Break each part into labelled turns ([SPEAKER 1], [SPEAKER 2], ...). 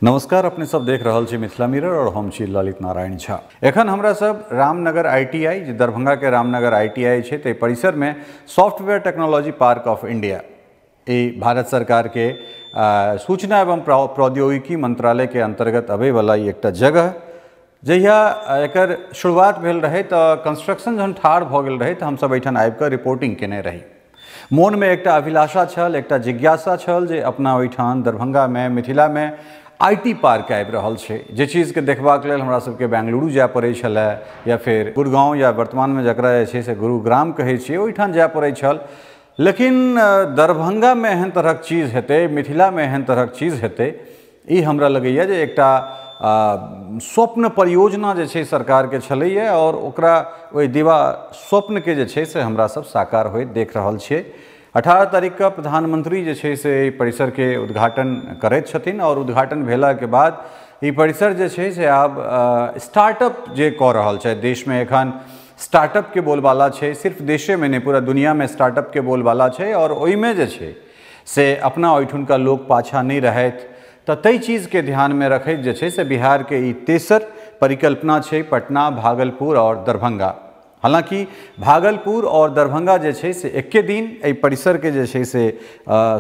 [SPEAKER 1] नमस्कार, अपने सब देख रहल छी मिथिला मिरर और हम छी ललित नारायण झा। एखन हमरा सब रामनगर ITI जे दरभंगा के रामनगर ITI छै ते परिसर में software technology park of India Bharat सरकार के सूचना एवं प्रौद्योगिकी मंत्रालय के अंतर्गत आबे वाला एकटा जगह जहिया एकर शुरुआत भेल रहे तो कंस्ट्रक्शन जहन ठाढ़ भ गेल रहे तो हम सब एठान आबि के रिपोर्टिंग केने रही। मोन में एकटा अभिलाषा छल, एकटा जिज्ञासा छल जे अपना ओहिठाम दरभंगा में मिथिला में IT पार्क आबि रहल छै, जे चीज के देखबाक लेल हमरा सबके बेंगलुरु जाय पड़ै छलै या फिर गुड़गांव या वर्तमान में जकरा जे छै से गुरुग्राम कहै छियै ओहिठाम जाय पड़ै छल। लेकिन दरभंगा में एहन तरहक चीज हेतै, मिथिला में एहन तरहक चीज हेतै, ई हमरा लगैया जे एकटा स्वप्न परियोजना जे छै सरकार के छलैया और ओकरा ओहि दिवा स्वप्न के जे छै से हमरा सब साकार होइत देख रहल छियै। 18 तारीख का प्रधानमंत्री जे छै से परिसर के उद्घाटन करैत छथिन और उद्घाटन भेला के बाद ई परिसर जे छै से आब स्टार्टअप जे कऽ रहल छै, देश में एखन स्टार्टअप के बोलबाला छै, सिर्फ देशे में नहीं पूरा दुनिया में स्टार्टअप के बोलबाला छै और ओहिमे जे छै से अपना ओहिठुनका लोग पाछा नहीं रहथि। तो तई चीज के ध्यान में रखैत जे छै से बिहार के ई तेसर परिकल्पना छै पटना, भागलपुर और दरभंगा। हालांकि भागलपुर और दरभंगा जे छै से एके दिन एहि परिसर के जे छै से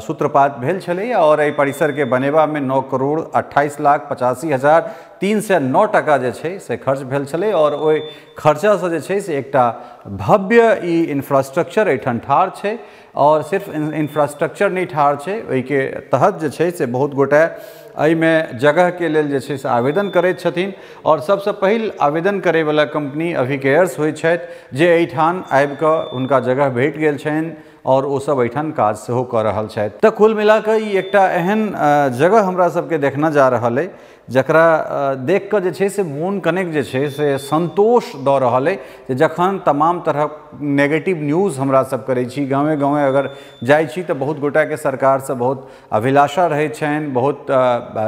[SPEAKER 1] सूत्रपात भेल छलै और एहि परिसर के बनेबा में 9,28,85,309 टका जे छै से खर्च भेल छलै और ओहि खर्चा से जे छै से एकटा भव्य ई इंफ्रास्ट्रक्चर एहिठाम ठाढ़ छै और सिर्फ इंफ्रास्ट्रक्चर नहीं ठाढ़ छै, ओहि के तहत जे छै से बहुत गोटे में जगह के लेल जे छै से आवेदन करैत छथिन और सबसे पहिल आवेदन करे वाला कंपनी अभिकेयर्स होइत छथि जे एहिठाम आबि कऽ हुनका जगह भेट गेल छनि और वो सब एहिठाम काज सेहो कऽ रहल छथि। तऽ कुल मिला कऽ ई एकटा एहन जगह हमरा सबके देखना जा रहल है जकरा देख कऽ जे छै से मोन कनेक जे छै से संतोष दऽ रहल है। जखन तमाम तरह नेगेटिव न्यूज़ हमरा सब करै छी, गाँवे गाँवे अगर जाइ छी तऽ बहुत गोटा के सरकार से बहुत अभिलाषा रहै छनि, बहुत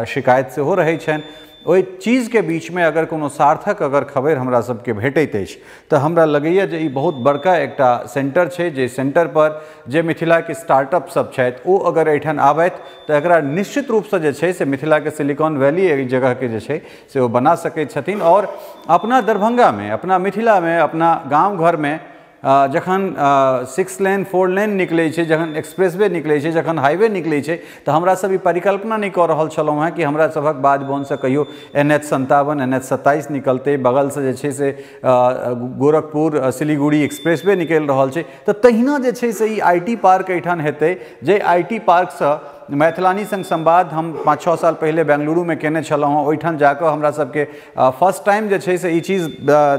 [SPEAKER 1] शिकायत सेहो रहै छनि। ओहि चीज के बीच में अगर कोनो सार्थक अगर खबर हमरा सबके भेटैत अछि तऽ हमरा लगैया जे ई बहुत बड़का एकटा सेंटर छै, जे सेंटर पर जे मिथिला के स्टार्टअप सब छथि ओ अगर एहिठाम आबथि तऽ एकरा निश्चित रूप से जे छै से मिथिला के सिलिकॉन वैली एहि जगह के जे छै से ओ बना सकैत छथिन। और अपना दरभंगा में, अपना मिथिला में, अपना गाँव घर में जखन 6 लेन 4 लेन निकलै छै, जखन एक्सप्रेसवे निकलै छै, जखन हाईवे निकलै छै तऽ हमरा सब ई परिकल्पना नहीं कऽ रहल छलहुँ हैं कि हमरा सभक बाध से कहियो NH57 NH27 निकलते, बगल से जे छै से गोरखपुर सिलीगुड़ी एक्सप्रेसवे निकलि रहल छै। तऽ तहिना जे छै से ई IT पार्क एहिठाम हेतै, जे IT पार्क से मैथिलानी संग संवाद हम 5-6 साल पहले बेंगलुरु में केने छलहुँ। ओहिठाम जाकर हमरा सबके फर्स्ट टाइम जे छै से ई चीज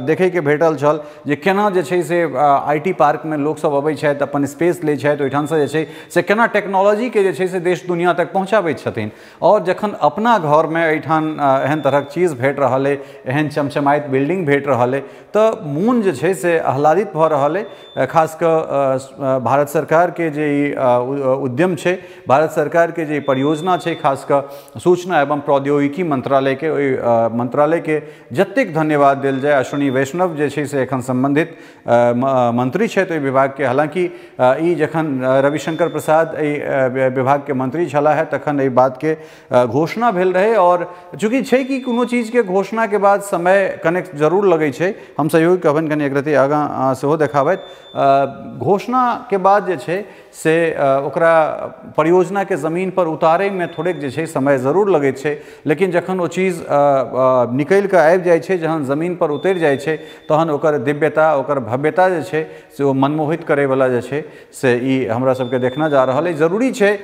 [SPEAKER 1] देखे के भेटल छल जे केना जे छै से IT पार्क में लोग सब अबै छथि, अपन स्पेस लै छथि, ओहिठाम से जे छै से केना टेक्नोलॉजी के जे छै से देश दुनिया तक पहुँचाबैत छथिन। और जखन अपना घर में एहिठाम एहन तरहक चीज भेट रहल है, एहन चमचमाइत बिल्डिंग भेट रहल है तऽ मोन जे छै से आह्लादित भऽ रहल है। खास कऽ भारत सरकार के जे उद्यम छै, भारत सरकार के जे परियोजना छै, खास कर सूचना एवं प्रौद्योगिकी मंत्रालय के जतेक धन्यवाद देल जाय। अश्विनी वैष्णव जे छै से एखन संबंधित मंत्री छथि ओहि विभाग के। हालांकि ई जखन रविशंकर प्रसाद विभाग के मंत्री छला है तखन एहि बात के घोषणा भेल रहे और चूँकि छै कि कोनो चीज के घोषणा के बाद समय कनेक जरूर लगे छै, हम सहयोगी कहबन कनि एक रति आगाँ सेहो देखाबैत। घोषणा के बाद जे छै से ओकरा परियोजना के जमीन पर उतारे में थोड़ेक जे छै समय जरूर लगै छै, लेकिन जखन वो चीज निकल के आबि जाइ छै, जहन जमीन पर उतर जाइ छै तहन ओकर दिव्यता, ओकर भव्यता जे छै से वो मनमोहित करे वाला जे छै से ई हमरा सबके देखना जा रहल है। जरूरी छै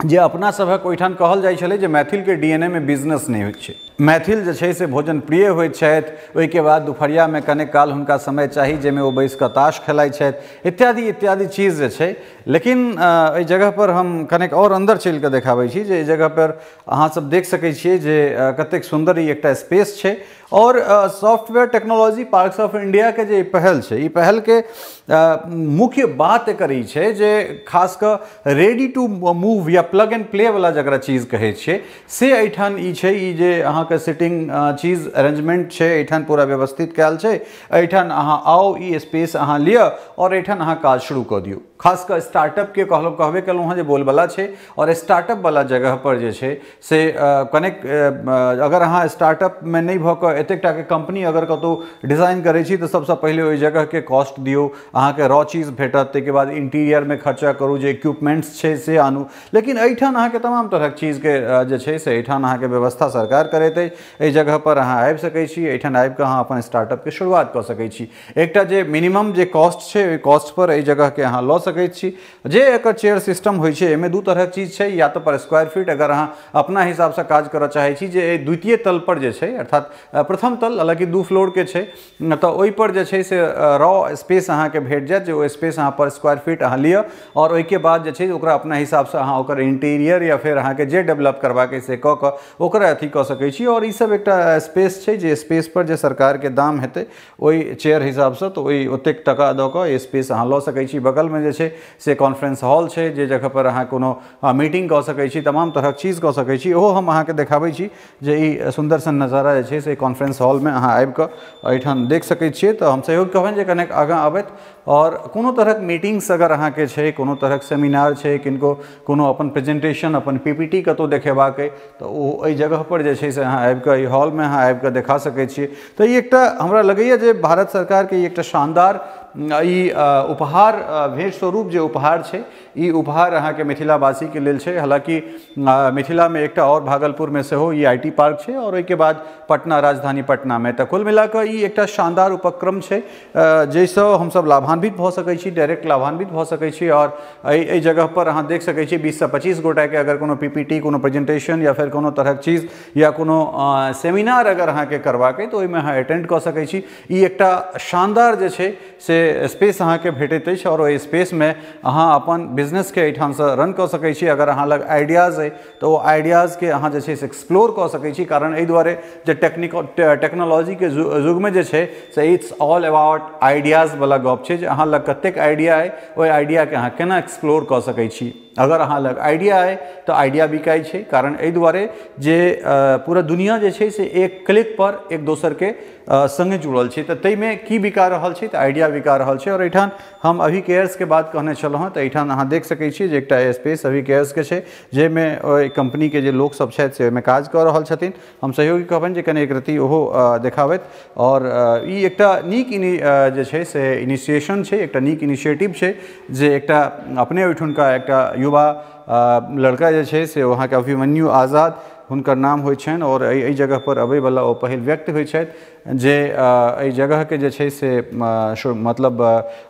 [SPEAKER 1] जे अपना सभक ओहिठाम कहल जाइ छलै जे मैथिल के DNA में बिजनेस नहीं होइत छै। मैथिल जे छै से भोजन प्रिय होइत छथि, ओहिके बाद दुपहरिया में कनेक काल हुनका समय चाही जाहिमे ओ बैस कऽ ताश खेलाइत छथि, इत्यादि इत्यादि चीज जे छै। लेकिन एहि जगह पर हम कनेक और अंदर चलि कऽ देखाबै छी जे एहि जगह पर अहाँ सब देख सकै छियै जे कतेक सुंदर ई एकटा स्पेस छै। और software technology parks of India के जे पहल छै, ई पहल के मुख्य बात एकर ई छै जे खास कऽ रेडी टू मूव या प्लग एंड प्ले वाला जकरा चीज कहै छियै से एहिठाम ई छै। ई जे अहाँके सिटिंग चीज अरेंजमेंट छै एहिठाम पूरा व्यवस्थित कयल छै। एहिठाम अहाँ आउ, ई स्पेस अहाँ लिअ और एहिठाम अहाँ काज शुरू कऽ दियौ। खास कर स्टार्टअप के कहबे कलूँ हाँ जे बोलबाला है। और स्टार्टअप वाला जगह पर जे छै से कनेक अगर अहाँ स्टार्टअप में नहीं भऽ कऽ एतेकटा के कंपनी अगर कतौ डिजाइन करै छी तऽ सबसे पहले ओहि जगह के कॉस्ट दियौ, अहाँ के रॉ चीज भेटत, ताहिके बाद इंटीरियर में खर्चा करू, जे इक्विपमेंट्स छै से आनू। लेकिन एहिठाम अहाँ के तमाम तरह चीज के जे छै से एहिठाम अहाँ के व्यवस्था सरकार करैत अछि। एहि जगह पर अहाँ आबि सकै छी, एहिठाम आबि कऽ अहाँ अपन स्टार्टअप के शुरुआत कऽ सकै छी। एकटा जे मिनिमम जे कॉस्ट छै ओहि कॉस्ट पर एहि जगह के अहाँ लऽ सकै छी। जे एकर चेयर सिस्टम होइ छै एहिमे दू तरह चीज छै, या तो पर स्क्वायर फीट अगर अहाँ अपना हिसाब से काज करऽ चाहै छी, जे द्वितीय तल पर जे छै अर्थात प्रथम तल हालांकि 2 फ्लोर के छै, तऽ ओहि पर जे छै से रॉ स्पेस अहाँ के भेट जायत, जे ओ स्पेस अहाँ पर स्क्वायर फीट अहाँ लिअ और ओहिके बाद जे छै ओकरा अपना हिसाब से अहाँ ओकर इंटीरियर या फिर अहाँ के जे डेवलप करबाक से कऽ कऽ ओकरा अथी कऽ सकै छी। और ई सब एकटा स्पेस छै, जे स्पेस पर जे सरकार के दाम हेतै ओहि चेयर हिसाब से, तो ओहि ओतेक टका दऽ कऽ स्पेस अहाँ लऽ सकै छी। बगल में जे छै से कॉन्फ्रेंस हॉल छै, जे जगह पर अहाँ कोनो मीटिंग कऽ सकै छी, तमाम तरह चीज कऽ सकै छी। ओहो हम अहाँ के देखाबै छी, जे ई सुंदर सन नजारा जे छै से कॉन्फ्रेंस हॉल में अहाँ आबि कऽ एहिठाम देख सकै छियै। तऽ हम सहयोग कहबनि जे कनेक आगाँ अबैत और कोनो तरहक मीटिंग्स अगर अहाँ के छै, कोनो तरहक सेमिनार छै, किनको कोनो अपन प्रेजेंटेशन अपन पीपीटी कतौ देखेबाक अइ, तऽ ओ एहि जगह पर जे छै से अहाँ आबि कऽ ई हॉल में अहाँ आबि कऽ देखा सकै छियै। तऽ ई एकटा हमरा लगैए जे भारत सरकार के ई एकटा शानदार ई उपहार भेंट स्वरूप जे उपहार छै, ई उपहार अहाँ के मिथिलावासी के लेल छै। हालांकि मिथिला में एकटा और भागलपुर में सेहो ई आईटी पार्क छै, और ओहिके बाद पटना, राजधानी पटना में। तऽ कुल मिला कऽ ई एकटा शानदार उपक्रम छै, जाहिसँ हमसब लाभान्वित भऽ सकै छी, डायरेक्ट लाभान्वित भऽ सकै छी। और एहि जगह पर अहाँ देख सकै छी 20 से 25 गोटा के अगर कोनो पीपीटी, कोनो प्रेजेंटेशन या फिर कोनो तरहक चीज या कोनो सेमिनार अगर अहाँ के करबाक अइ, तऽ ओहिमे अहाँ अटेंड कऽ सकै छी। ई एकटा शानदार जे छै से स्पेस अहाँ के भेटैत अछि, और ओहि स्पेस में अहाँ अपन बिजनेस के एहिठाम से रन कऽ सकै छी। अगर अहाँ लग आइडियाज अइ तऽ ओ आइडियाज के अहाँ जे छै से एक्सप्लोर कऽ सकै छी। कारण एहि दुआरे जे टेक्नोलॉजी के युग में जे छै से इट्स ऑल अबाउट आइडियाज वाला गप छै, जे अहाँ लग कतेक आइडिया अइ, ओहि आइडिया के अहाँ केना एक्सप्लोर कऽ सकै छी। अगर अहाँ लग आइडिया अइ तऽ आइडिया बिकाइ छै। कारण एहि दुआरे जे पूरा दुनिया जे छै से एक क्लिक पर एक दोसर के संगे जुड़ल छै। तऽ ताहिमे की बिका रहल छै, तऽ आइडिया बिका रहल छै। और एहिठाम हम अभी केयर्स के बात कहने छलहुँ हँ, तऽ एहिठाम अहाँ देख सकै छी जे एकटा स्पेस अभी केयर्स के छै, जाहिमे ओहि कंपनी के जे लोक सब छथि से ओहिमे काज कऽ रहल छथिन। हम सहयोगी कहबनि जे कनि एक रत्ती ओहो देखाबैत। और ई एकटा नीक जे छै से इनिशिएशन छै, एकटा नीक इनिशिएटिव छै, जे एकटा अपने ओहिठुनका एकटा युवा लड़का जे छै से वहाँ के अभिमन्यु आजाद हुनकर नाम होइ छनि। और एहि जगह पर अबैवला ओ पहिल व्यक्ति होइ छथि जे एहि जगह के जे छै से मतलब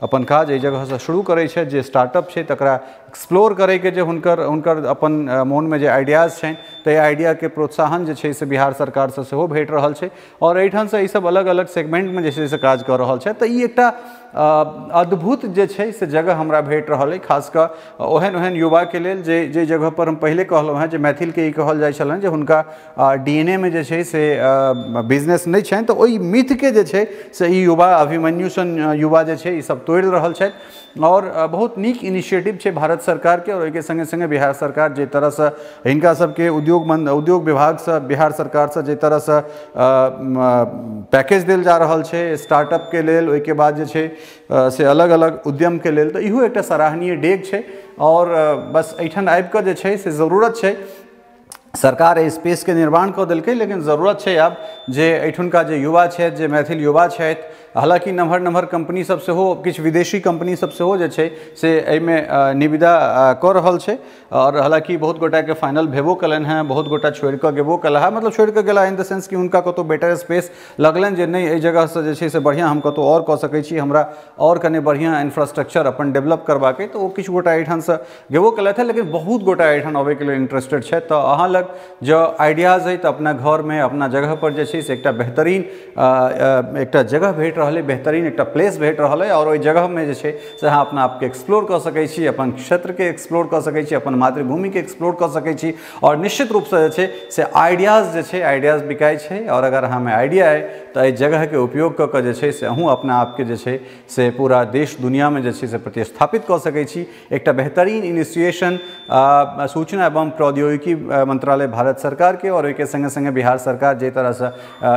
[SPEAKER 1] अपन काज एहि जगह से शुरू करै छथि। जे स्टार्टअप छै तकरा एक्सप्लोर करे के जे हुनकर अपन मोन में जे आइडियाज छनि, तऽ आइडिया के प्रोत्साहन जे छै से बिहार सरकार से सेहो भेट रहल छै। और एहिठाम से ई सब अलग अलग सेगमेंट में जे छै से काज कऽ रहल छै। तऽ ई एकटा अद्भुत जे छै से जगह हमरा भेट रहल अइ, खास कऽ ओहन युवा के लेल जे जगह पर हम पहले कहलहुँ हैं जे मैथिल के ई कहल जाइ छलनि जे हुनका डीएनए में जे छै से बिजनेस नहीं छनि। तऽ ओहि मिथ के जे छै से ई युवा अभिमन्यु सन युवा जे छै ई सब तोड़ि रहल छथि। और बहुत नीक इनिशिएटिव छै भारत सरकार के। और ओहिके संगे संगे बिहार सरकार जे तरह से हिनका सबके उद्योग विभाग से बिहार सरकार से जे तरह से पैकेज देल जा रहल छै स्टार्टअप के लेल, ओहिके बाद जे छै से अलग अलग उद्यम के लेल, तऽ इहो एकटा सराहनीय डेग छै। और बस एहिठाम आबि कऽ जे छै से जरूरत छै, सरकार एहि स्पेस के निर्माण कऽ देलकै, लेकिन जरूरत छै आब जे एहिठुनका जे युवा छथि, जे मैथिल युवा छथि, हालांकि नम्हर नम्हर कंपनी सब सेहो, किछु विदेशी कंपनी सब सेहो जे छै से एहिमे निविदा कऽ रहल छै। और हालांकि बहुत गोटा के फाइनल भेबो कलनि हैं, बहुत गोटा छोड़ि कऽ गेबो कला है, मतलब छोड़ि कऽ गेला इन द सेंस कि हुनका कतौ बेटर स्पेस लगलनि जे नहीं एहि जगह से जे छै से बढ़िया हम कतौ और कऽ सकै छी, हमरा और कने बढ़िया इंफ्रास्ट्रक्चर अपन डेवलप करबाक अइ। तऽ ओ किछु गोटा एहिठाम से गेबो कलथि है, लेकिन बहुत गोटा एहिठाम अबैके लेल इंटरेस्टेड छथि। तऽ अहाँ लग जो आइडियाज अइ तऽ अपना घर में अपना जगह पर जे छै से एकटा बेहतरीन एकटा जगह भेट रहल अइ, बेहतरीन एकटा प्लेस भेट रहल अइ। और ओहि जगह में जे छै से अहाँ अपना आपके एक्सप्लोर कऽ सकै छी, अपन क्षेत्र के एक्सप्लोर कऽ सकै छी, अपन मातृभूमि के एक्सप्लोर कऽ सकै छी। और निश्चित रूप से जे छै से आइडियाज जे छै, आइडियाज बिकाइ छै। और अगर अहाँ में आइडिया अइ तऽ एहि जगह के उपयोग कऽ कऽ जे छै से अहूँ अपना आपके जे छै से पूरा देश दुनिया में जे छै से प्रतिस्थापित कऽ सकै छी। एकटा बेहतरीन इनिशिएशन सूचना एवं प्रौद्योगिकी मंत्रालय भारत सरकार के और ओहिके संगे संगे बिहार सरकार जे तरह से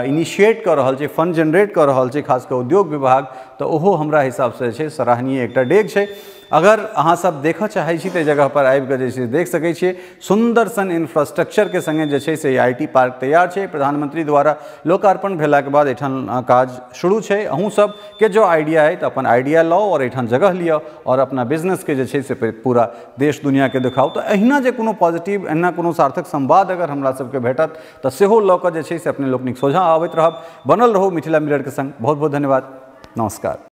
[SPEAKER 1] इनिशिएट कऽ रहल छै, फंड जनरेट कऽ रहल छै, खास कऽ उद्योग विभाग, तऽ ओहो हमरा हिसाब से जे छै सराहनीय एकटा डेग छै। अगर अहाँ सब देखऽ चाहै छी तऽ जगह पर आबि कऽ जे छै देख सकै छियै सुंदर सन इंफ्रास्ट्रक्चर के संगे जे छै से IT पार्क तैयार छै। प्रधानमंत्री द्वारा लोकार्पण भेला के बाद एठान काज शुरू छै। अहूँ सब के जो आइडिया है तो अपन आइडिया लाओ और एठान जगह लिया और अपना बिजनेस के जे छै से पूरा देश दुनिया के दिखाओ। तो अहिना जे कोनो पॉजिटिव अहिना कोनो सार्थक संवाद अगर हमरा सबके भेटत तऽ सेहो लऽ कऽ जे छै से अपने लोकनिक सोझा आबैत रहब। बनल रहू मिथिला मिरर के संग। बहुत बहुत धन्यवाद। नमस्कार।